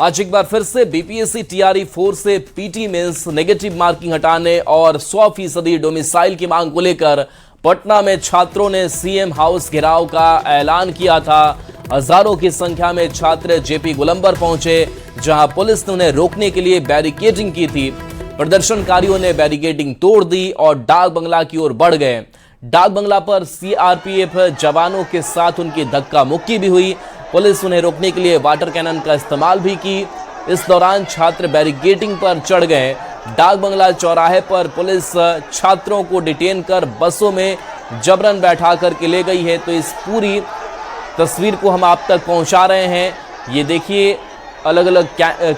आज एक बार फिर से बीपीएससी टीआरई 4 से पीटी मेंस नेगेटिव मार्किंग हटाने और 100% डोमिसाइल की मांग को लेकर पटना में छात्रों ने सीएम हाउस घेराव का ऐलान किया था। हजारों की संख्या में छात्र जेपी गोलंबर पहुंचे, जहां पुलिस ने उन्हें रोकने के लिए बैरिकेडिंग की थी। प्रदर्शनकारियों ने बैरिकेडिंग तोड़ दी और डाक बंगला की ओर बढ़ गए। डाक बंगला पर सीआरपीएफ जवानों के साथ उनकी धक्का मुक्की भी हुई। पुलिस उन्हें रोकने के लिए वाटर कैनन का इस्तेमाल भी की। इस दौरान छात्र बैरिकेडिंग पर चढ़ गए। डाक बंगला चौराहे पर पुलिस छात्रों को डिटेन कर बसों में जबरन बैठा करके ले गई है। तो इस पूरी तस्वीर को हम आप तक पहुंचा रहे हैं। ये देखिए, अलग अलग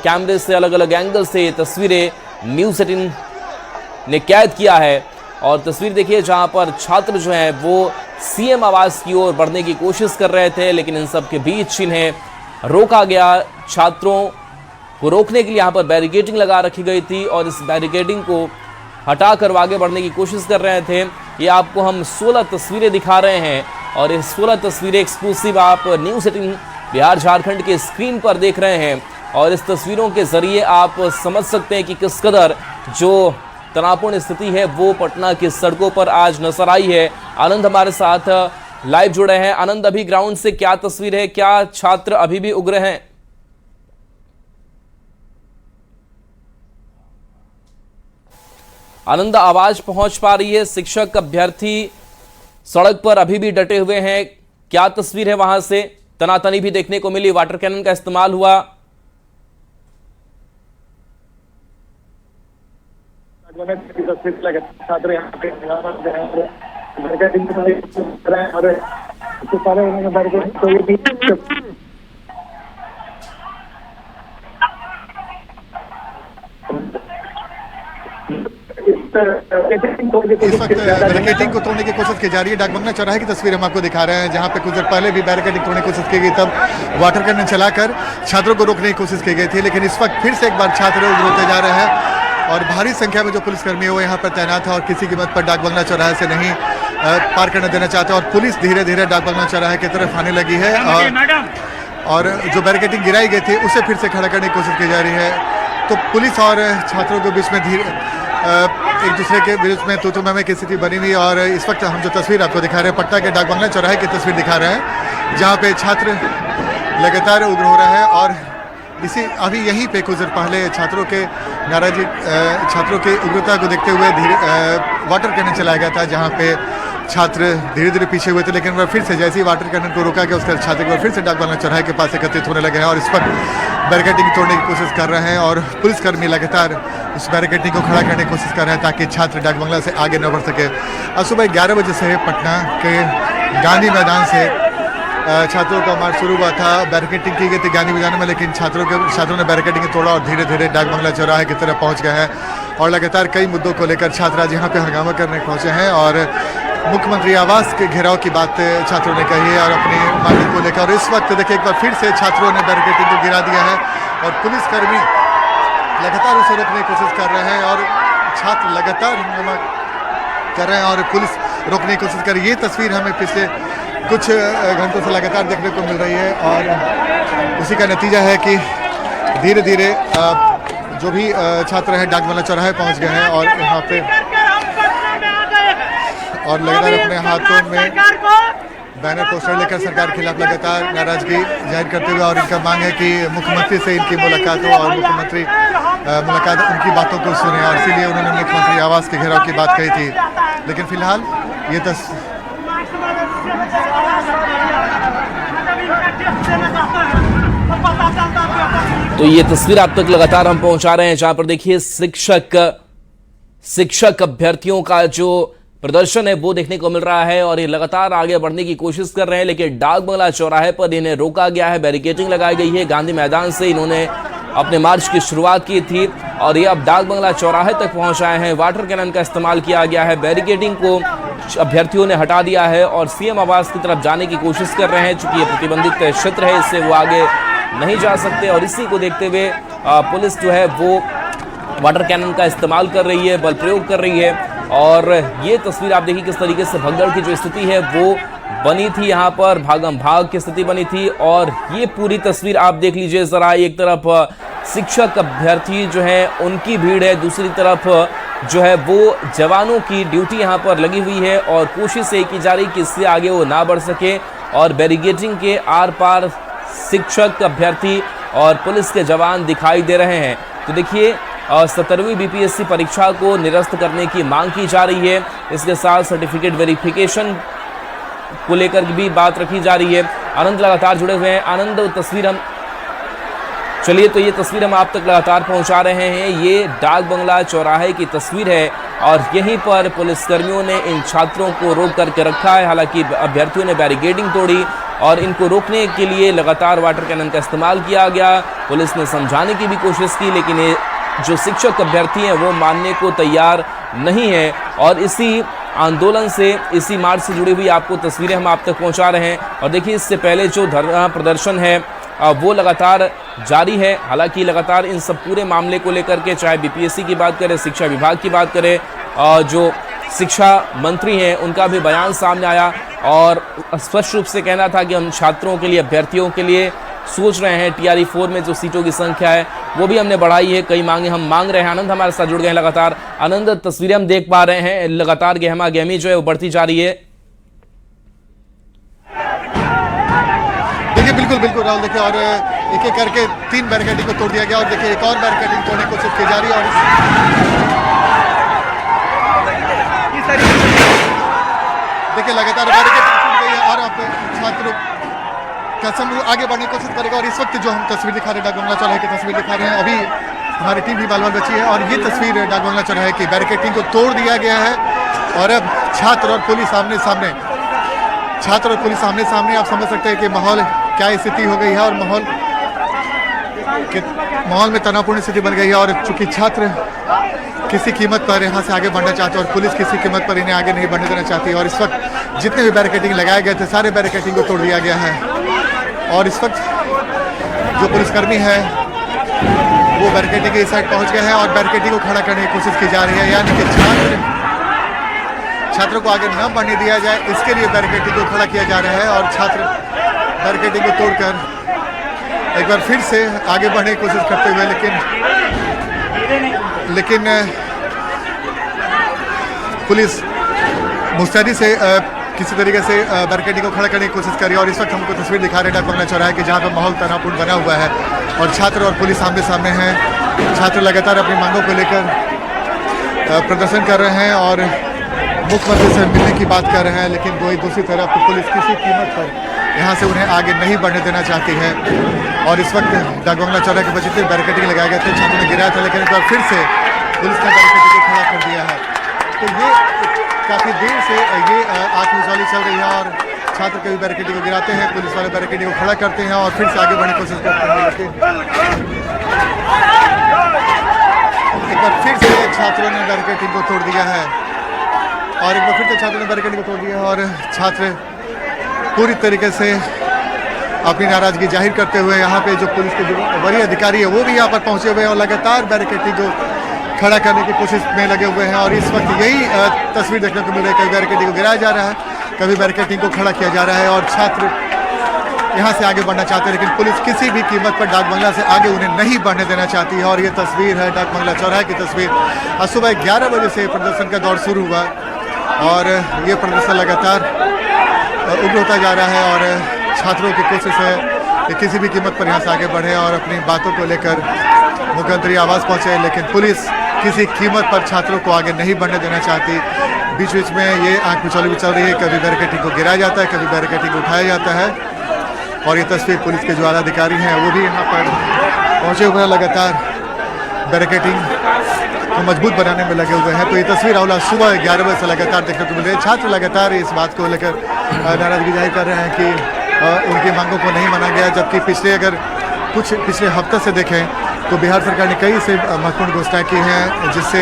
कैमरे से, अलग अलग एंगल से ये तस्वीरें न्यूज़ 18 ने कैद किया है। और तस्वीर देखिए जहां पर छात्र जो हैं वो सीएम आवास की ओर बढ़ने की कोशिश कर रहे थे, लेकिन इन सब के बीच इन्हें रोका गया। छात्रों को रोकने के लिए यहाँ पर बैरिकेडिंग लगा रखी गई थी और इस बैरिकेडिंग को हटाकर आगे बढ़ने की कोशिश कर रहे थे। ये आपको हम 16 तस्वीरें दिखा रहे हैं और ये 16 तस्वीरें एक्सक्लूसिव आप न्यूज़ 18 बिहार झारखंड के स्क्रीन पर देख रहे हैं। और इस तस्वीरों के जरिए आप समझ सकते हैं कि किस कदर जो तनावपूर्ण स्थिति है वो पटना की सड़कों पर आज नजर आई है। आनंद हमारे साथ लाइव जुड़े हैं। आनंद, अभी ग्राउंड से क्या तस्वीर है? क्या छात्र अभी भी उग्र हैं? आनंद, आवाज पहुंच पा रही है? शिक्षक अभ्यर्थी सड़क पर अभी भी डटे हुए हैं। क्या तस्वीर है वहां से? तनातनी भी देखने को मिली, वाटर कैनन का इस्तेमाल हुआ। छात्र यहाँ पे बैरिकेडिंग कर रहे हैं और सारे उन्होंने बैरिकेडिंग तोड़ दी। इस वक्त बैरिकेडिंग को तोड़ने की कोशिश की जा रही है। डाक बंगला चौराहे की तस्वीर हम आपको दिखा रहे हैं, जहां पे कुछ देर पहले भी बैरिकेडिंग तोड़ने की कोशिश की गई, तब वाटर कैनन चलाकर छात्रों को रोकने की कोशिश की गई थी। लेकिन इस वक्त फिर से एक बार छात्र रोकते जा रहे हैं और भारी संख्या में जो पुलिसकर्मी है वो यहाँ पर तैनात है और किसी कीमत पर डाक बंगला चौराहे से नहीं पार करने देना चाहते। और पुलिस धीरे धीरे डाक बंगला चौराहे की तरफ आने लगी है और जो बैरिकेडिंग गिराई गई थी उसे फिर से खड़ा करने की कोशिश की जा रही है। तो पुलिस और छात्रों के बीच में एक दूसरे के बीच में तू-तू-मैं-मैं की स्थिति बनी हुई। और इस वक्त हम जो तस्वीर आपको दिखा रहे हैं पटना के डाक बंगला चौराहे की तस्वीर दिखा रहे हैं, जहाँ पे छात्र लगातार उग्र हो रहे हैं। और इसी अभी यहीं पे कुछ देर पहले छात्रों के नाराजगी, छात्रों की उग्रता को देखते हुए वाटर कैनन चलाया गया था, जहाँ पे छात्र धीरे धीरे पीछे हुए थे। लेकिन वह फिर से जैसे ही वाटर कैनन को रोका गया उसके छात्र फिर से डाक बंगला चौराहे के पास एकत्रित होने लगे हैं और इस वक्त बैरिकेडिंग तोड़ने की कोशिश कर रहे हैं। और पुलिसकर्मी लगातार उस बैरिकेडिंग को खड़ा करने की कोशिश कर रहे हैं ताकि छात्र डाक बंगला से आगे न बढ़ सके। आज सुबह 11 बजे से पटना के गांधी मैदान से छात्रों का मार्च शुरू हुआ था। बैरिकेडिंग की गई थी गांधी मैदान में, लेकिन छात्रों ने बैरिकेडिंग तोड़ा और धीरे धीरे डाक बंगला चौराहे की तरफ पहुंच गए हैं। और लगातार कई मुद्दों को लेकर छात्र आज यहाँ पे हंगामा करने पहुंचे हैं और मुख्यमंत्री आवास के घेराव की बात छात्रों ने कही है और अपनी मांगों को लेकर। और इस वक्त देखिए एक बार फिर से छात्रों ने बैरिकेडिंग को गिरा दिया है और पुलिसकर्मी लगातार उसे रोकने की कोशिश कर रहे हैं और छात्र लगातार हंगामा कर रहे हैं और पुलिस रोकने की कोशिश कर रही है। ये तस्वीर हमें पिछले कुछ घंटों से लगातार देखने को मिल रही है और उसी का नतीजा है कि धीरे धीरे जो भी छात्र हैं डाक बंगला चौराहे पहुंच गए हैं और यहाँ पे और लगातार अपने हाथों में बैनर पोस्टर लेकर सरकार के खिलाफ लगातार नाराजगी जाहिर करते हुए। और इनका मांग है कि मुख्यमंत्री से इनकी मुलाकात हो और मुख्यमंत्री मुलाकात उनकी बातों को सुने, और इसीलिए उन्होंने मुख्यमंत्री आवास के घेराव की बात कही थी। लेकिन फिलहाल ये तो ये तस्वीर आप तक लगातार हम पहुंचा रहे हैं, जहां पर देखिए शिक्षक अभ्यर्थियों का जो प्रदर्शन है वो देखने को मिल रहा है और ये लगातार आगे बढ़ने की कोशिश कर रहे हैं। लेकिन डाक बंगला चौराहे पर इन्हें रोका गया है, बैरिकेडिंग लगाई गई है। गांधी मैदान से इन्होंने अपने मार्च की शुरुआत की थी और ये अब डाक बंगला चौराहे तक पहुंच आए हैं। वाटर कैनन का इस्तेमाल किया गया है, बैरिकेडिंग को अभ्यर्थियों ने हटा दिया है और सीएम आवास की तरफ जाने की कोशिश कर रहे हैं। चूंकि ये प्रतिबंधित क्षेत्र है, इससे वो आगे नहीं जा सकते और इसी को देखते हुए पुलिस जो है वो वाटर कैनन का इस्तेमाल कर रही है, बल प्रयोग कर रही है। और ये तस्वीर आप देखिए किस तरीके से भगदड़ की जो स्थिति है वो बनी थी, यहाँ पर भागम भाग की स्थिति बनी थी। और ये पूरी तस्वीर आप देख लीजिए जरा, एक तरफ शिक्षक अभ्यर्थी जो है उनकी भीड़ है, दूसरी तरफ जो है वो जवानों की ड्यूटी यहाँ पर लगी हुई है और कोशिश ये की जा रही कि इससे आगे वो ना बढ़ सके। और बैरिकेडिंग के आर पार शिक्षक अभ्यर्थी और पुलिस के जवान दिखाई दे रहे हैं। तो देखिए 17वीं बीपीएससी परीक्षा को निरस्त करने की मांग की जा रही है। इसके साथ सर्टिफिकेट वेरिफिकेशन को लेकर भी बात रखी जा रही है। आनंद लगातार जुड़े हुए हैं। आनंद, तस्वीर हम चलिए तो ये तस्वीर हम आप तक लगातार पहुंचा रहे हैं। ये डाक बंगला चौराहे की तस्वीर है और यहीं पर पुलिसकर्मियों ने इन छात्रों को रोक करके रखा है। हालांकि अभ्यर्थियों ने बैरिकेडिंग तोड़ी और इनको रोकने के लिए लगातार वाटर कैनन का इस्तेमाल किया गया। पुलिस ने समझाने की भी कोशिश की, लेकिन ये जो शिक्षक अभ्यर्थी हैं वो मानने को तैयार नहीं है। और इसी आंदोलन से, इसी मार्च से जुड़ी हुई आपको तस्वीरें हम आप तक पहुंचा रहे हैं। और देखिए इससे पहले जो धरना प्रदर्शन है वो लगातार जारी है। हालांकि लगातार इन सब पूरे मामले को लेकर के, चाहे बीपीएससी की बात करें, शिक्षा विभाग की बात करें, जो शिक्षा मंत्री हैं उनका भी बयान सामने आया और स्पष्ट रूप से कहना था कि हम छात्रों के लिए, अभ्यर्थियों के लिए सोच रहे हैं। TRE 4 में जो सीटों की संख्या है वो भी हमने बढ़ाई है, कई मांगे हम मांग रहे हैं। आनंद हमारे साथ जुड़ गए हैं लगातार। आनंद, तस्वीरें हम देख पा रहे हैं, लगातार गहमा गहमी जो है वो बढ़ती जा रही है। देखिए बिल्कुल बिल्कुल राहुल, देखिए और एक एक करके 3 बैरिकेडिंग को तोड़ दिया गया और देखिए एक और बैरिकेडिंग तोड़ने की कोशिश की जा रही है। और देखिए लगातार बैरिकेड टूट गई है और अब छात्रों का समूह आगे बढ़ने की कोशिश करेगा। और इस वक्त जो हम तस्वीर दिखा रहे हैं, डाक बंगला चौराहे की तस्वीर दिखा रहे हैं, अभी हमारी टीम भी बाल-बाल बची है और ये तस्वीर डाक बंगला चौराहे की बैरिकेडिंग को तोड़ दिया गया है। और अब छात्र और पुलिस आमने सामने, छात्र और पुलिस आमने सामने। आप समझ सकते हैं कि माहौल क्या स्थिति हो गई है और माहौल में तनावपूर्ण स्थिति बन गई है। और चूंकि छात्र किसी कीमत पर यहाँ से आगे बढ़ना चाहते हैं और पुलिस किसी कीमत पर इन्हें आगे नहीं बढ़ने देना चाहती है। और इस वक्त जितने भी बैरिकेडिंग लगाए गए थे, सारे बैरिकेडिंग को तोड़ दिया गया है। और इस वक्त जो पुलिसकर्मी है वो बैरिकेडिंग के इस साइड पहुँच गए हैं और बैरिकेडिंग को खड़ा करने की कोशिश की जा रही है, यानी कि छात्रों को आगे न बढ़ने दिया जाए, इसके लिए बैरिकेडिंग को खड़ा किया जा रहा है। और छात्र बैरिकेडिंग को तोड़कर एक बार फिर से आगे बढ़ने की कोशिश करते हुए, लेकिन पुलिस मुस्तैदी से किसी तरीके से बैरिकेडिंग को खड़ा करने की कोशिश कर रही है। और इस वक्त हमको तस्वीर दिखा रहे हैं डाक बंगला चौराहे की, जहाँ पर माहौल तनावपूर्ण बना हुआ है और छात्र और पुलिस आमने सामने हैं। छात्र लगातार अपनी मांगों को लेकर प्रदर्शन कर रहे हैं और मुख्यमंत्री से मिलने की बात कर रहे हैं, लेकिन दूसरी तरफ पुलिस किसी कीमत पर यहाँ से उन्हें आगे नहीं बढ़ने देना चाहती है। और इस वक्त डाक बंगला चौराहे के बच्चे बैरिकेडिंग लगाए गए थे, छात्रों ने गिराया था, लेकिन एक बार फिर से पुलिस ने बैरिकेडिंग को खड़ा कर दिया है। तो ये काफ़ी देर से ये आत्मविश्वासी चल रही है और छात्र कभी बैरिकेडिंग को गिराते हैं, पुलिस वाले बैरिकेडिंग को खड़ा करते हैं और फिर से आगे बढ़ने की कोशिश करते हैं। लेकिन एक बार फिर से छात्रों ने बैरिकेडिंग को तोड़ दिया है और एक बार फिर से छात्रों ने बैरिकेडिंग को तोड़ दिया है और छात्र पूरी तरीके से अपनी नाराजगी जाहिर करते हुए यहाँ पे जो पुलिस के वरीय अधिकारी है वो भी यहाँ पर पहुँचे हुए हैं और लगातार बैरिकेडिंग को खड़ा करने की कोशिश में लगे हुए हैं। और इस वक्त यही तस्वीर देखने को मिल रही है, कभी बैरिकेडिंग को गिराया जा रहा है, कभी बैरिकेडिंग को खड़ा किया जा रहा है और छात्र यहाँ से आगे बढ़ना चाहते हैं, लेकिन पुलिस किसी भी कीमत पर डाक बंगला से आगे उन्हें नहीं बढ़ने देना चाहती है। और ये तस्वीर है डाक बंगला चौराहे की तस्वीर। आज सुबह 11 बजे से प्रदर्शन का दौर शुरू हुआ और ये प्रदर्शन लगातार उग्र होता जा रहा है और छात्रों की कोशिश है कि किसी भी कीमत पर यहाँ से आगे बढ़े और अपनी बातों को लेकर मुख्यमंत्री आवास पहुँचे, लेकिन पुलिस किसी कीमत पर छात्रों को आगे नहीं बढ़ने देना चाहती। बीच बीच में ये आंख मिचौली भी चल रही है, कभी बैरिकेडिंग को गिराया जाता है, कभी बैरिकेडिंग को उठाया जाता है। और ये तस्वीर पुलिस के जो आला अधिकारी हैं वो भी यहाँ पर पहुँचे हुए हैं, लगातार बैरिकेडिंग को मजबूत बनाने में लगे हुए हैं। तो ये तस्वीर राहुल सुबह 11 बजे से लगातार देखने को मिल रही है। छात्र लगातार इस बात को लेकर नाराजगी जाहिर कर रहे हैं कि उनकी मांगों को नहीं माना गया, जबकि पिछले हफ्ते से देखें तो बिहार सरकार ने कई से महत्वपूर्ण घोषणाएं की हैं जिससे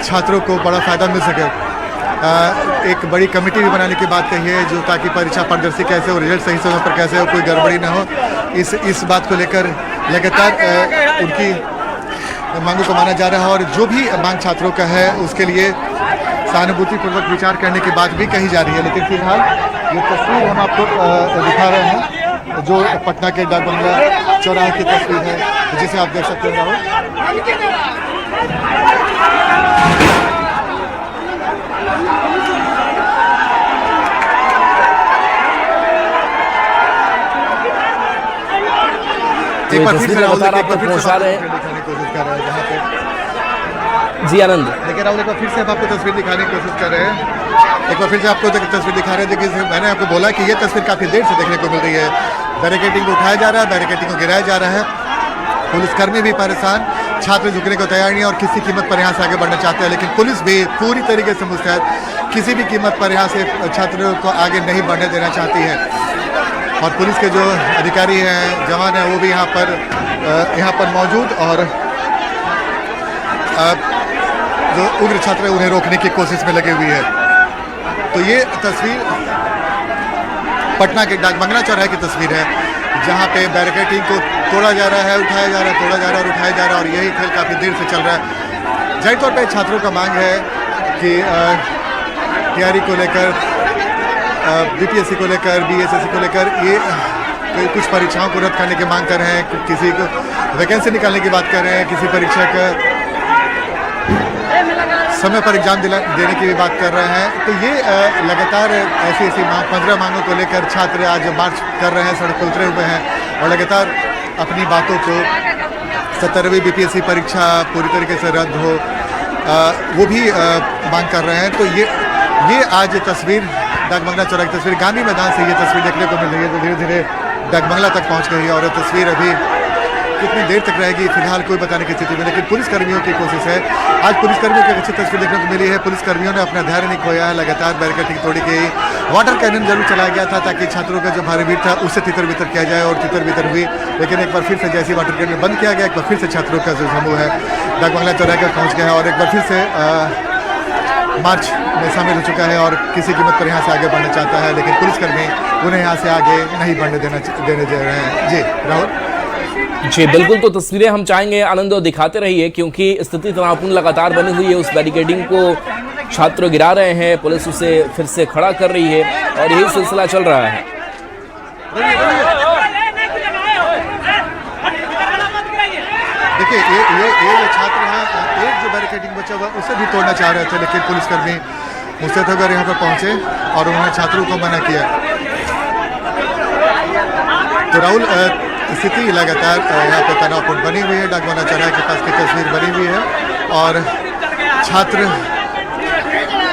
छात्रों को बड़ा फ़ायदा मिल सके। एक बड़ी कमेटी भी बनाने की बात कही है जो ताकि परीक्षा पारदर्शी कैसे हो, रिजल्ट सही समय पर कैसे हो, कोई गड़बड़ी ना हो, इस बात को लेकर लगातार उनकी मांगों को माना जा रहा है। और जो भी मांग छात्रों का है उसके लिए सहानुभूतिपूर्वक विचार करने की बात भी कही जा रही है। लेकिन फिलहाल ये तस्वीर हम आपको दिखा रहे हैं जो पटना के डाक बंगला चौराहे की तस्वीर है, जिसे आप देख सकते हैं राहुल। एक बार फिर से राहुल पहुंचा रहे हैं दिखाने की कोशिश कर रहे हैं जहाँ पे जी आनंद। देखिए राहुल, एक बार फिर से हम आपको तस्वीर दिखाने की कोशिश कर रहे हैं। एक बार फिर से आपको तस्वीर दिखा रहे हैं। देखिए मैंने आपको बोला कि ये तस्वीर काफ़ी देर से देखने को मिल रही है। बैरिकेडिंग को उठाया जा रहा है, बैरिकेडिंग को गिराया जा रहा है, पुलिसकर्मी भी परेशान, छात्र झुकने को तैयार नहीं और किसी कीमत पर यहाँ से आगे बढ़ना चाहते हैं। लेकिन पुलिस भी पूरी तरीके से मुस्तैद, किसी भी कीमत पर यहाँ से छात्रों को आगे नहीं बढ़ने देना चाहती है। और पुलिस के जो अधिकारी हैं, जवान हैं, वो भी यहाँ पर मौजूद और जो उग्र छात्र है उन्हें रोकने की कोशिश में लगे हुई है। तो ये तस्वीर पटना के डाक बंगला चौराहे की तस्वीर है, जहाँ पे बैरिकेडिंग को तोड़ा जा रहा है, उठाया जा रहा है, तोड़ा जा रहा है और उठाया जा रहा है। और यही खेल काफ़ी देर से चल रहा है। जाहिर तौर पर छात्रों का मांग है कि तैयारी को लेकर, बीपीएससी को लेकर, बीएसएससी को लेकर ये कुछ परीक्षाओं को रद्द करने की मांग कर रहे हैं, किसी को वैकेंसी निकालने की बात कर रहे हैं, किसी परीक्षा का समय पर एग्जाम देने की भी बात कर रहे हैं। तो ये लगातार ऐसी मांग, 15 मांगों को लेकर छात्र आज मार्च कर रहे हैं, सड़क पर उतरे हुए हैं और लगातार अपनी बातों को 17वीं बीपीएससी परीक्षा पूरी तरीके से रद्द हो, वो भी मांग कर रहे हैं। तो ये आज तस्वीर डाक बंगला चौराहे की तस्वीर, गांधी मैदान से ये तस्वीर देखने को मिल रही है, जो धीरे धीरे डाक बंगला तक पहुंच गई है। और ये तस्वीर अभी कितनी देर तक रहेगी फिलहाल कोई बताने की स्थिति में, लेकिन पुलिसकर्मियों की कोशिश है। आज पुलिसकर्मियों की अच्छी तस्वीर देखने को मिली है। पुलिसकर्मियों ने अपना धैर्य नहीं खोया है, लगातार बैरिकेडिंग तोड़ी गई, वाटर कैनन जरूर चलाया गया था ताकि छात्रों का जो भारी भीड़ था उससे तितर बितर किया जाए, और तितर बितर हुई। लेकिन एक बार फिर से जैसे वाटर कैनन बंद किया गया, एक बार फिर से छात्रों का जो समूह है डाक बंगला चौराहे पर पहुँच गया है और एक बार फिर से मार्च में शामिल हो चुका है और किसी कीमत पर यहाँ से आगे बढ़ना चाहता है। लेकिन पुलिसकर्मी उन्हें यहाँ से आगे नहीं बढ़ने देने दे रहे हैं। जी राहुल। जी बिल्कुल, तो तस्वीरें हम चाहेंगे आनंद और दिखाते रहिए, क्योंकि स्थिति तनावपूर्ण लगातार बनी हुई है। उस बैरिकेडिंग को छात्र गिरा रहे हैं, पुलिस उसे फिर से खड़ा कर रही है और यही सिलसिला चल रहा है। देखिए ये जो छात्र हैं, एक जो बैरिकेडिंग बचा हुआ उसे भी तोड़ना चाह रहे थे, लेकिन पुलिसकर्मी मुस्तैद होकर यहाँ पर पहुंचे और उन्होंने छात्रों को मना किया। तो राहुल, स्थिति लगातार यहाँ पे तनावपूर्ण बनी हुई है। डाक बंगला चौराहे के पास की तस्वीर बनी हुई है और छात्र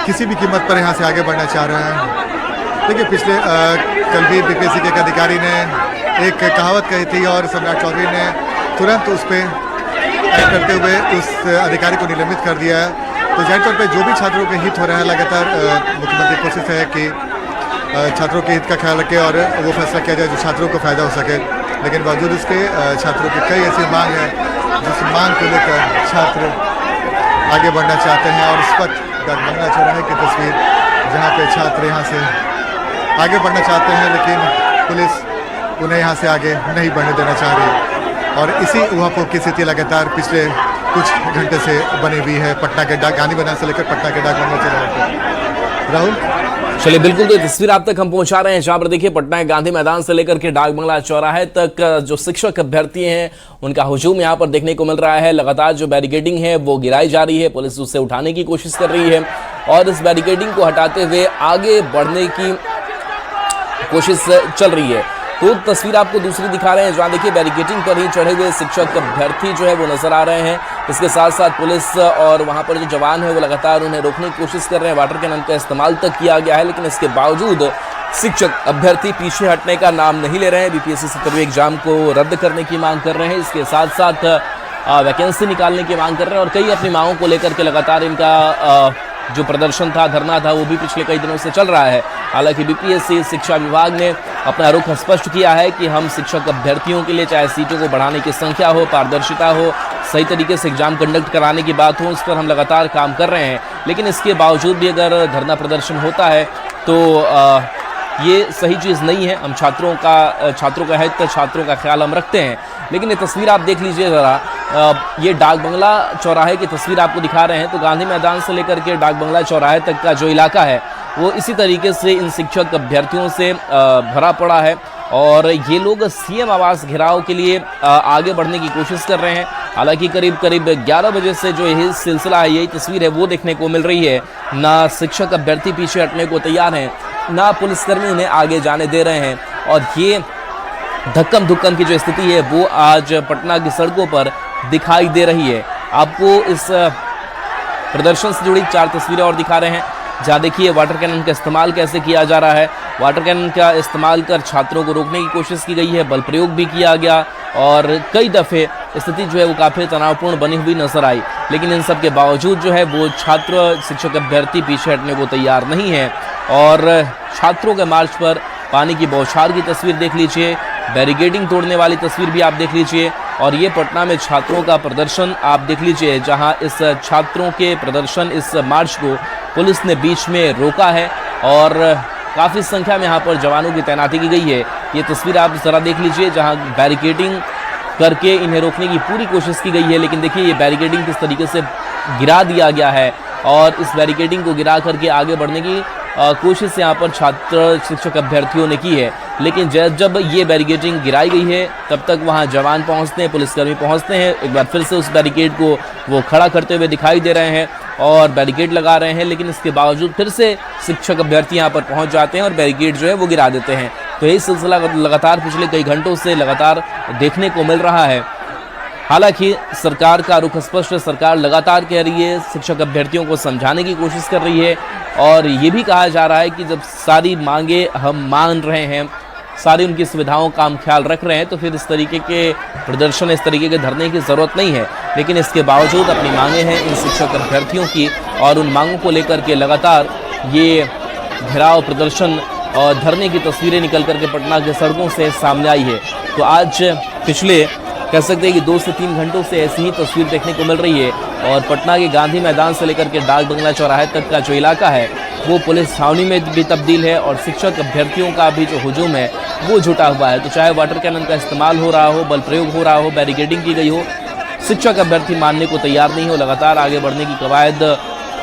किसी भी कीमत पर यहाँ से आगे बढ़ना चाह रहे हैं। देखिए पिछले कल भी बीपीएससी के एक अधिकारी ने एक कहावत कही थी और सम्राट चौधरी ने तुरंत उस पर करते हुए उस अधिकारी को निलंबित कर दिया है। तो जाहिर तौर पर जो भी छात्रों के हित हो रहा है, लगातार मुख्यमंत्री की कोशिश है कि छात्रों के हित का ख्याल रखे और वो फैसला किया जाए जो छात्रों को फ़ायदा हो सके। लेकिन बावजूद इसके छात्रों की कई ऐसी मांग है जिस मांग को लेकर छात्र आगे बढ़ना चाहते हैं। और इस वक्त डाक बंगला चौराहे की तस्वीर, जहाँ पे छात्र यहाँ से आगे बढ़ना चाहते हैं, लेकिन पुलिस उन्हें यहाँ से आगे नहीं बढ़ने देना चाह रही। और इसी ऊहापोह की स्थिति लगातार पिछले कुछ घंटे से बनी हुई है पटना के गांधी मैदान से लेकर पटना के डाक बंगला चौराहे पर। राहुल, चलिए बिल्कुल, तो तस्वीर आप तक हम पहुंचा रहे हैं, जहां पर देखिए पटना के गांधी मैदान से लेकर के डाक बंगला चौराहे तक जो शिक्षक अभ्यर्थी हैं उनका हुजूम यहां पर देखने को मिल रहा है। लगातार जो बैरिकेडिंग है वो गिराई जा रही है, पुलिस उससे उठाने की कोशिश कर रही है और इस बैरिकेडिंग को हटाते हुए आगे बढ़ने की कोशिश चल रही है। तो तस्वीर आपको दूसरी दिखा रहे हैं, जहां देखिए बैरिकेडिंग पर ही चढ़े हुए शिक्षक अभ्यर्थी जो है वो नजर आ रहे हैं। इसके साथ साथ पुलिस और वहां पर जो जवान है वो लगातार उन्हें रोकने की कोशिश कर रहे हैं। वाटर कैनन का इस्तेमाल तक किया गया है, लेकिन इसके बावजूद शिक्षक अभ्यर्थी पीछे हटने का नाम नहीं ले रहे हैं। बीपीएससी 17वीं एग्जाम को रद्द करने की मांग कर रहे हैं, इसके साथ साथ वैकेंसी निकालने की मांग कर रहे हैं और कई अपनी मांगों को लेकर के लगातार इनका जो प्रदर्शन था, धरना था, वो भी पिछले कई दिनों से चल रहा है। हालांकि बीपीएससी शिक्षा विभाग ने अपना रुख स्पष्ट किया है कि हम शिक्षक अभ्यर्थियों के लिए चाहे सीटों को बढ़ाने की संख्या हो, पारदर्शिता हो, सही तरीके से एग्जाम कंडक्ट कराने की बात हो, उस पर हम लगातार काम कर रहे हैं। लेकिन इसके बावजूद भी अगर धरना प्रदर्शन होता है तो ये सही चीज़ नहीं है। हम छात्रों का हित, छात्रों का ख्याल हम रखते हैं। लेकिन ये तस्वीर आप देख लीजिए ज़रा, ये डाक बंगला चौराहे की तस्वीर आपको दिखा रहे हैं। तो गांधी मैदान से लेकर के डाक बंगला चौराहे तक का जो इलाका है वो इसी तरीके से इन शिक्षक अभ्यर्थियों से भरा पड़ा है और ये लोग सीएम आवास घेराव के लिए आगे बढ़ने की कोशिश कर रहे हैं। हालांकि करीब 11 बजे से जो यही सिलसिला है, यही तस्वीर है, वो देखने को मिल रही है। ना शिक्षक अभ्यर्थी पीछे हटने को तैयार हैं, ना पुलिसकर्मी उन्हें आगे जाने दे रहे हैं और ये धक्कम धुक्कम की जो स्थिति है वो आज पटना की सड़कों पर दिखाई दे रही है। आपको इस प्रदर्शन से जुड़ी 4 तस्वीरें और दिखा रहे हैं, जहाँ देखिए वाटर कैनन का इस्तेमाल कैसे किया जा रहा है। वाटर कैनन का इस्तेमाल कर छात्रों को रोकने की कोशिश की गई है, बल प्रयोग भी किया गया और कई दफ़े स्थिति जो है वो काफ़ी तनावपूर्ण बनी हुई नजर आई। लेकिन इन सब के बावजूद जो है वो छात्र शिक्षक अभ्यर्थी पीछे हटने को तैयार नहीं है और छात्रों के मार्च पर पानी की बौछार की तस्वीर देख लीजिए, बैरिकेडिंग तोड़ने वाली तस्वीर भी आप देख लीजिए और ये पटना में छात्रों का प्रदर्शन आप देख लीजिए, जहां इस छात्रों के प्रदर्शन, इस मार्च को पुलिस ने बीच में रोका है और काफ़ी संख्या में यहाँ पर जवानों की तैनाती की गई है। ये तस्वीर आप ज़रा देख लीजिए, जहाँ बैरिकेडिंग करके इन्हें रोकने की पूरी कोशिश की गई है। लेकिन देखिए ये बैरिकेडिंग किस तरीके से गिरा दिया गया है और इस बैरिकेडिंग को गिरा करके आगे बढ़ने की कोशिश यहाँ पर छात्र शिक्षक अभ्यर्थियों ने की है। लेकिन जब ये बैरिकेडिंग गिराई गई है तब तक वहाँ जवान पहुँचते हैं, पुलिसकर्मी पहुँचते हैं, एक बार फिर से उस बैरिकेड को वो खड़ा करते हुए दिखाई दे रहे हैं और बैरिकेड लगा रहे हैं। लेकिन इसके बावजूद फिर से शिक्षक अभ्यर्थी यहाँ पर पहुँच जाते हैं और बैरिकेड जो है वो गिरा देते हैं। तो यही सिलसिला लगातार पिछले कई घंटों से लगातार देखने को मिल रहा है। हालांकि सरकार का रुख स्पष्ट है, सरकार लगातार कह रही है, शिक्षक अभ्यर्थियों को समझाने की कोशिश कर रही है और ये भी कहा जा रहा है कि जब सारी मांगे हम मान रहे हैं, सारी उनकी सुविधाओं का हम ख्याल रख रहे हैं, तो फिर इस तरीके के प्रदर्शन, इस तरीके के धरने की ज़रूरत नहीं है। लेकिन इसके बावजूद अपनी मांगे हैं इन शिक्षक अभ्यर्थियों की और उन मांगों को लेकर के लगातार ये घेराव, प्रदर्शन और धरने की तस्वीरें निकल करके पटना के सड़कों से सामने आई है। तो आज पिछले कह सकते हैं कि 2 से 3 घंटों से ऐसी ही तस्वीर देखने को मिल रही है और पटना के गांधी मैदान से लेकर के डाक बंगला चौराहे तक का जो इलाका है वो पुलिस छावनी में भी तब्दील है और शिक्षक अभ्यर्थियों का भी जो हुजूम है वो जुटा हुआ है। तो चाहे वाटर कैनन का इस्तेमाल हो रहा हो, बल प्रयोग हो रहा हो, बैरिकेडिंग की गई हो, शिक्षक अभ्यर्थी मानने को तैयार नहीं हो, लगातार आगे बढ़ने की कवायद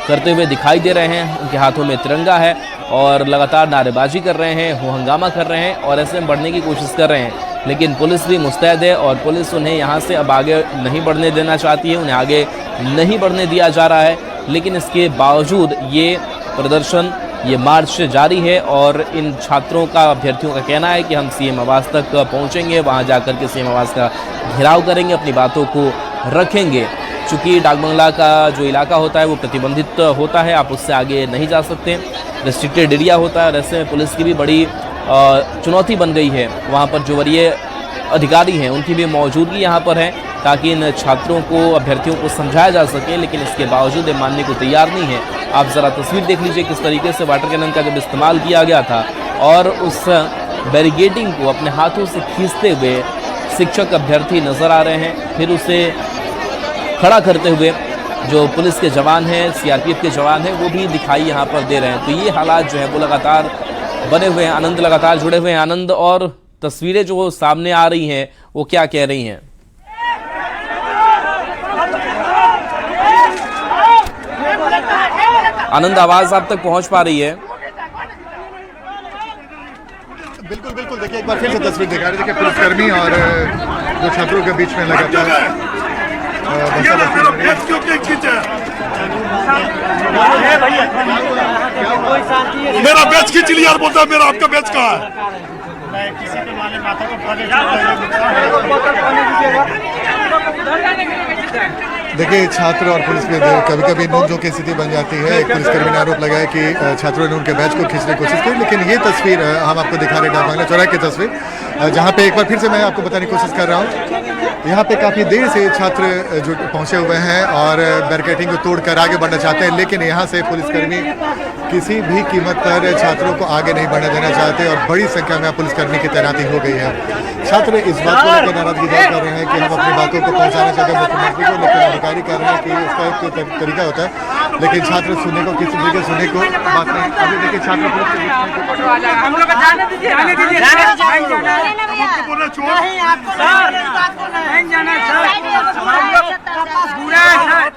करते हुए दिखाई दे रहे हैं। उनके हाथों में तिरंगा है और लगातार नारेबाजी कर रहे हैं, हो हंगामा कर रहे हैं और ऐसे में बढ़ने की कोशिश कर रहे हैं। लेकिन पुलिस भी मुस्तैद है और पुलिस उन्हें यहाँ से अब आगे नहीं बढ़ने देना चाहती है, उन्हें आगे नहीं बढ़ने दिया जा रहा है। लेकिन इसके बावजूद ये प्रदर्शन, ये मार्च जारी है और इन छात्रों का, अभ्यर्थियों का कहना है कि हम सीएम आवास तक पहुँचेंगे, वहाँ जाकर के सीएम आवास का घेराव करेंगे, अपनी बातों को रखेंगे। चूँकि डाक बंगला का जो इलाका होता है वो प्रतिबंधित होता है, आप उससे आगे नहीं जा सकते, रेस्ट्रिक्टेड एरिया होता है और ऐसे में पुलिस की भी बड़ी चुनौती बन गई है। वहाँ पर जो वरीय अधिकारी हैं उनकी भी मौजूदगी यहाँ पर है ताकि इन छात्रों को, अभ्यर्थियों को समझाया जा सके। लेकिन इसके बावजूद ये मानने को तैयार नहीं है। आप ज़रा तस्वीर देख लीजिए किस तरीके से वाटर कैनन का जब इस्तेमाल किया गया था और उस बैरिकेडिंग को अपने हाथों से खींचते हुए शिक्षक अभ्यर्थी नज़र आ रहे हैं, फिर उसे खड़ा करते हुए जो पुलिस के जवान हैं, सीआरपीएफ के जवान हैं, वो भी दिखाई यहाँ पर दे रहे हैं। तो ये हालात जो है वो लगातार बने हुए हैं। आनंद लगातार जुड़े हुए हैं। आनंद, और तस्वीरें जो सामने आ रही हैं वो क्या कह रही हैं? आनंद, आवाज आप तक पहुंच पा रही है? बिल्कुल बिल्कुल, देखिए एक बार फिर से तस्वीर दिखा रहे, देखिए पुलिसकर्मी और जो छात्रों के बीच में लगातार मेरा बैच खींच लिया और बोलता है मेरा आपका बैच कहाँ है? देखिए छात्र और पुलिस में कभी कभी नोकझोंक की स्थिति बन जाती है। एक पुलिसकर्मी ने आरोप लगाया कि छात्रों ने उनके बैच को खींचने की कोशिश की। लेकिन ये तस्वीर हम आपको दिखा रहे हैं डाक बंगला चौराहे की तस्वीर, जहाँ पे एक बार फिर से मैं आपको बताने की कोशिश कर रहा हूँ। यहाँ पे काफ़ी देर से छात्र जो पहुँचे हुए हैं और बैरिकेडिंग को तोड़कर आगे बढ़ना चाहते हैं, लेकिन यहाँ से पुलिसकर्मी किसी भी कीमत पर छात्रों को आगे नहीं बढ़ने देना चाहते और बड़ी संख्या में पुलिसकर्मी की तैनाती हो गई है। छात्र इस बात को लेकर नाराजगी जाहिर कर रहे हैं कि हम अपनी बातों को पहुँचाना चाहते हैं मुख्यमंत्री को, लेकिन अधिकारी कह रहे हैं कि इसका एक तरीका होता है, लेकिन छात्र सुनने को, किसी तरीके सुनने को बात नहीं। अभी देखिए छात्र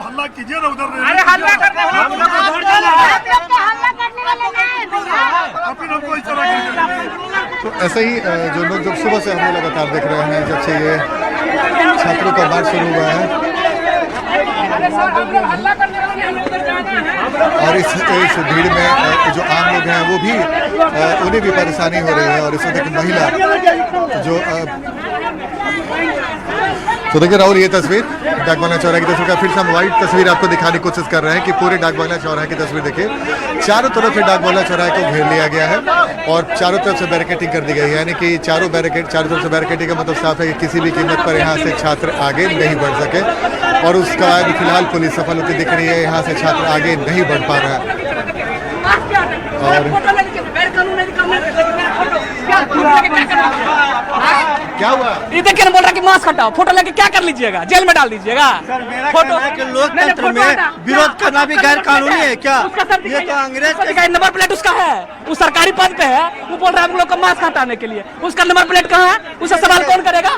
हल्ला कीजिए ना उधर। ऐसे ही जो लोग जब सुबह से हम लोग लगातार देख रहे हैं, जब से ये छात्रों का मार्च शुरू हुआ है और इस भीड़ में जो आम लोग हैं वो भी उन्हें भी परेशानी हो रही है। और इस वक्त एक महिला जो तो देखिए राहुल, ये तस्वीर डाक बंगला चौराहे की तस्वीर का फिर से हम वाइड तस्वीर आपको दिखाने की कोशिश कर रहे हैं कि पूरे डाक बंगला चौराहे की तस्वीर देखिए। चारों तरफ से डाक बंगला चौराहे को घेर लिया गया है और चारों तरफ से बैरिकेडिंग कर दी गई है, यानी कि चारों तरफ से बैरिकेडिंग का मतलब साफ है कि किसी भी कीमत पर यहाँ से छात्र आगे नहीं बढ़ सके। और उसका फिलहाल पुलिस सफल होती दिख रही है, यहाँ से छात्र आगे नहीं बढ़ पा रहा है। और क्या हुआ? ये देखिए ना, बोल रहा कि मास्क हटाओ, फोटो लेके क्या कर लीजिएगा, जेल में डाल दीजिएगा। फोटो लोकतंत्र में विरोध करना भी गैर कानूनी है क्या? ये तो अंग्रेज का नंबर प्लेट उसका है, वो सरकारी पद पे है, वो बोल रहा है हम लोग का मास्क हटाने के लिए। उसका नंबर प्लेट कहाँ है? उसका सवाल कौन करेगा?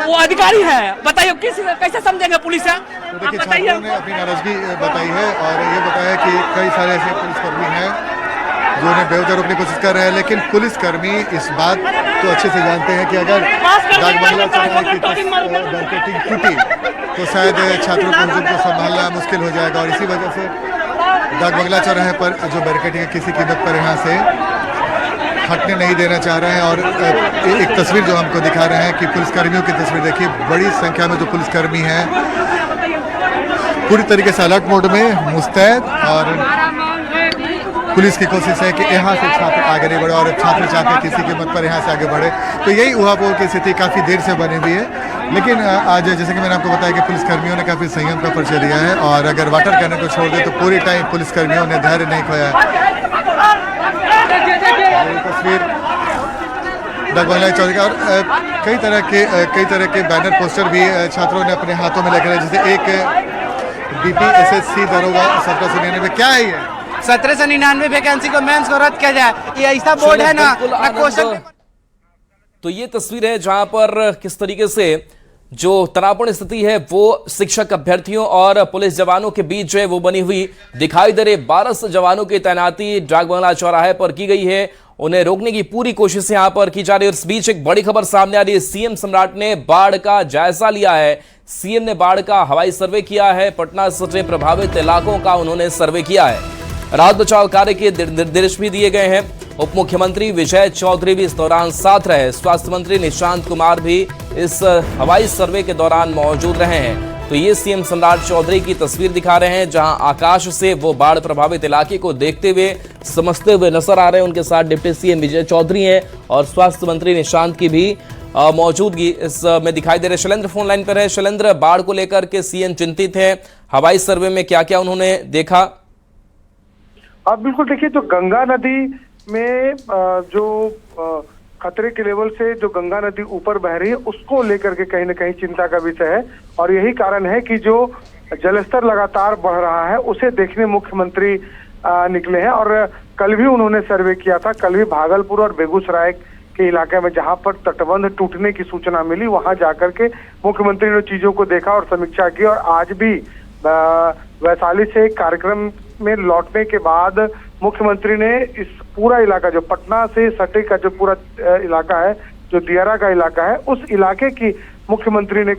वो अधिकारी है, बताइए कैसे समझेंगे पुलिस है? तो देखिए छात्रों ने अपनी नाराजगी बताई है और ये बताया कि कई सारे ऐसे पुलिसकर्मी हैं जो उन्हें बेवजह रोकने की कोशिश कर रहे हैं, लेकिन पुलिसकर्मी इस बात तो अच्छे से जानते हैं कि अगर डाक बंगला चौराहे की बैरिकेडिंग टूटी तो शायद छात्रों को हुजूम को संभालना मुश्किल हो जाएगा। और इसी वजह से डाक बंगला चौराहे पर जो बैरिकेडिंग है किसी कीमत पर यहाँ से हटने नहीं देना चाह रहे हैं। और एक तस्वीर जो हमको दिखा रहे हैं कि पुलिसकर्मियों की तस्वीर देखिए, बड़ी संख्या में जो पुलिसकर्मी हैं पूरी तरीके से अलर्ट मोड में मुस्तैद। और पुलिस की कोशिश है कि यहाँ से छात्र आगे नहीं बढ़े और छात्र चाहते हैं किसी कीमत पर यहाँ से आगे बढ़े। तो यही उहापोह की स्थिति काफ़ी देर से बनी हुई है। लेकिन आज जैसे कि मैंने आपको बताया कि पुलिसकर्मियों ने काफ़ी संयम का परिचय दिया है और अगर वाटर कैनन को छोड़ दे तो पूरी टाइम पुलिसकर्मियों ने धैर्य नहीं खोया है। तस्वीर डाक बंगला चौराहे और कई तरह के बैनर पोस्टर भी छात्रों ने अपने हाथों में लेकर, जैसे एक BPSSC दरोगा 1799 क्या है ये 1799 वैकेंसी को मेंस को रद्द किया जाए, ये ऐसा बोर्ड है ना क्वेश्चन। तो ये तस्वीर है जहां पर किस तरीके से जो तनावपूर्ण स्थिति है वो शिक्षक अभ्यर्थियों और पुलिस जवानों के बीच जो है वो बनी हुई दिखाई दे रही। 12 जवानों की तैनाती डाक बंगला चौराहे पर की गई है, उन्हें रोकने की पूरी कोशिश यहां पर की जा रही है। और इस बीच एक बड़ी खबर सामने आ रही है, सीएम सम्राट ने बाढ़ का जायजा लिया है। सीएम ने बाढ़ का हवाई सर्वे किया है, पटना से प्रभावित इलाकों का उन्होंने सर्वे किया है। राहत बचाव कार्य के निर्देश भी दिए गए हैं। उप मुख्यमंत्री विजय चौधरी भी इस दौरान साथ रहे। स्वास्थ्य मंत्री निशांत कुमार भी इस हवाई सर्वे के दौरान मौजूद रहे हैं। तो ये सीएम सम्राट चौधरी की तस्वीर दिखा रहे हैं जहां आकाश से वो बाढ़ प्रभावित इलाके को देखते हुए समझते हुए नजर आ रहे हैं। उनके साथ डिप्टी सीएम विजय चौधरी हैं और स्वास्थ्य मंत्री निशांत की भी मौजूदगी इसमें दिखाई दे रही है। शैलेंद्र फोन लाइन पर है। शैलेंद्र, बाढ़ को लेकर के सीएम चिंतित है, हवाई सर्वे में क्या क्या उन्होंने देखा? आप बिल्कुल देखिए, तो गंगा नदी में जो खतरे के लेवल से जो गंगा नदी ऊपर बह रही है उसको लेकर के कहीं न कहीं चिंता का विषय है। और यही कारण है कि जो जलस्तर लगातार बढ़ रहा है उसे देखने मुख्यमंत्री निकले हैं। और कल भी उन्होंने सर्वे किया था, कल भी भागलपुर और बेगूसराय के इलाके में जहां पर तटबंध टूटने की सूचना मिली वहां जाकर के मुख्यमंत्री ने चीजों को देखा और समीक्षा की। और आज भी वैशाली से कार्यक्रम में लौटने के बाद मुख्यमंत्री ने इस पूरा इलाका जो पटना से सटे का जो पूरा इलाका है, जो दियारा का इलाका है, उस इलाके की मुख्यमंत्री ने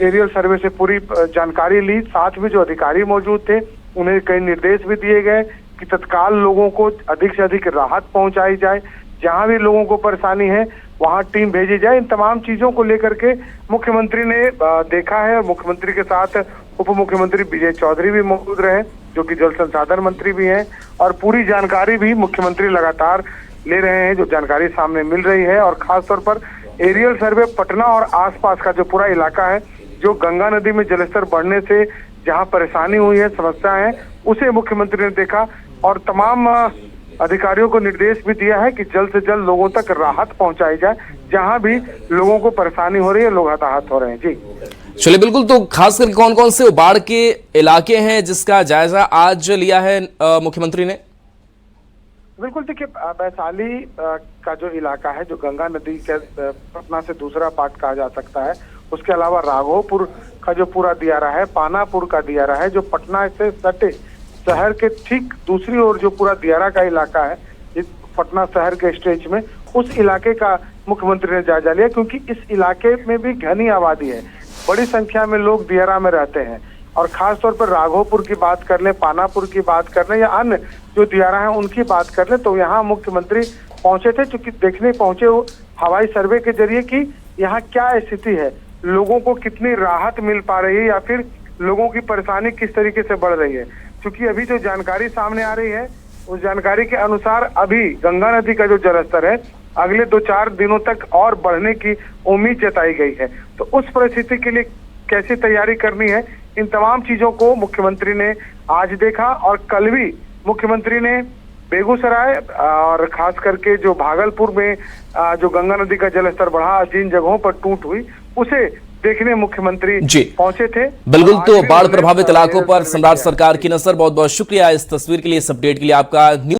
एरियल सर्वे से पूरी जानकारी ली। साथ में जो अधिकारी मौजूद थे उन्हें कई निर्देश भी दिए गए कि तत्काल लोगों को अधिक से अधिक राहत पहुंचाई जाए, जहां भी लोगों को परेशानी है वहां टीम भेजी जाए। इन तमाम चीजों को लेकर के मुख्यमंत्री ने देखा है। और मुख्यमंत्री के साथ उप मुख्यमंत्री विजय चौधरी भी मौजूद रहे जो कि जल संसाधन मंत्री भी हैं। और पूरी जानकारी भी मुख्यमंत्री लगातार ले रहे हैं, जो जानकारी सामने मिल रही है। और खासतौर पर एरियल सर्वे पटना और आसपास का जो पूरा इलाका है, जो गंगा नदी में जलस्तर बढ़ने से जहां परेशानी हुई है, समस्या है, उसे मुख्यमंत्री ने देखा और तमाम अधिकारियों को निर्देश भी दिया है कि जल्द से जल्द लोगों तक राहत पहुंचाई जाए, जहां भी लोगों को परेशानी हो रही है, लोग हताहत हो रहे हैं। जी चलिए, बिल्कुल। तो खास करके कौन कौन से बाढ़ के इलाके हैं जिसका जायजा आज लिया है मुख्यमंत्री ने? बिल्कुल, देखिए वैशाली का जो इलाका है, जो गंगा नदी के पटना से दूसरा पार्ट कहा जा सकता है, उसके अलावा राघोपुर का जो पूरा दियारा है, पानापुर का दियारा है, जो पटना से सटे शहर के ठीक दूसरी ओर जो पूरा दियारा का इलाका है, पटना शहर के स्टेज में, उस इलाके का मुख्यमंत्री ने जायजा लिया, क्योंकि इस इलाके में भी घनी आबादी है, बड़ी संख्या में लोग दियारा में रहते हैं। और खास तौर पर राघोपुर की बात कर लें, पानापुर की बात कर लें या अन्य जो दियारा हैं उनकी बात कर लें, तो यहाँ मुख्यमंत्री पहुंचे थे, चूंकि देखने पहुंचे वो हवाई सर्वे के जरिए कि यहाँ क्या स्थिति है, लोगों को कितनी राहत मिल पा रही है या फिर लोगों की परेशानी किस तरीके से बढ़ रही है। क्योंकि अभी जो जानकारी सामने आ रही है उस जानकारी के अनुसार अभी गंगा नदी का जो जलस्तर है अगले 2-4 दिनों तक और बढ़ने की उम्मीद जताई गई है। तो उस परिस्थिति के लिए कैसे तैयारी करनी है, इन तमाम चीजों को मुख्यमंत्री ने आज देखा। और कल भी मुख्यमंत्री ने बेगूसराय और खास करके जो भागलपुर में जो गंगा नदी का जलस्तर बढ़ा, जिन जगहों पर टूट हुई, उसे देखने मुख्यमंत्री पहुंचे थे। बिल्कुल, तो बाढ़ प्रभावित इलाकों पर सम्राट सरकार की नजर। बहुत बहुत शुक्रिया इस तस्वीर के लिए, इस अपडेट के लिए आपका।